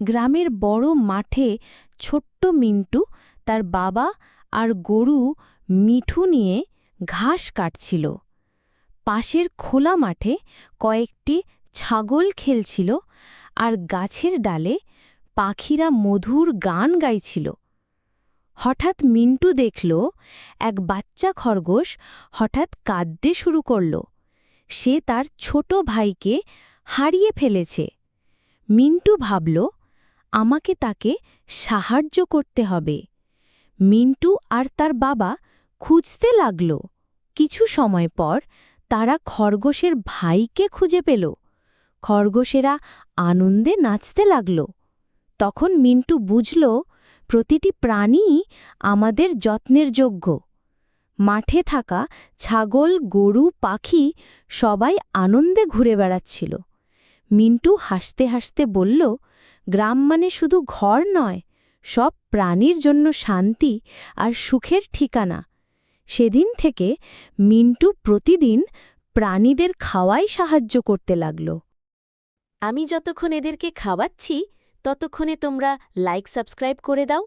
গ্রামের বড় মাঠে ছোট্ট মিন্টু তার বাবা আর গরু মিঠু নিয়ে ঘাস কাটছিল। পাশের খোলা মাঠে কয়েকটি ছাগল খেলছিল আর গাছের ডালে পাখিরা মধুর গান গাইছিল। হঠাৎ মিন্টু দেখল এক বাচ্চা খরগোশ হঠাৎ কাঁদতে শুরু করল। সে তার ছোট ভাইকে হারিয়ে ফেলেছে। মিন্টু ভাবল, আমাকে তাকে সাহায্য করতে হবে। মিন্টু আর তার বাবা খুঁজতে লাগল। কিছু সময় পর তারা খরগোশের ভাইকে খুঁজে পেল। খরগোশেরা আনন্দে নাচতে লাগল। তখন মিন্টু বুঝল, প্রতিটি প্রাণীই আমাদের যত্নের যোগ্য। মাঠে থাকা ছাগল, গরু, পাখি সবাই আনন্দে ঘুরে বেড়াচ্ছিল। মিন্টু হাসতে হাসতে বলল, গ্রাম মানে শুধু ঘর নয়, সব প্রাণীর জন্য শান্তি আর সুখের ঠিকানা। সেদিন থেকে মিন্টু প্রতিদিন প্রাণীদের খাওয়ায় সাহায্য করতে লাগল। আমি যতক্ষণ এদেরকে খাওয়াচ্ছি ততক্ষণে তোমরা লাইক সাবস্ক্রাইব করে দাও।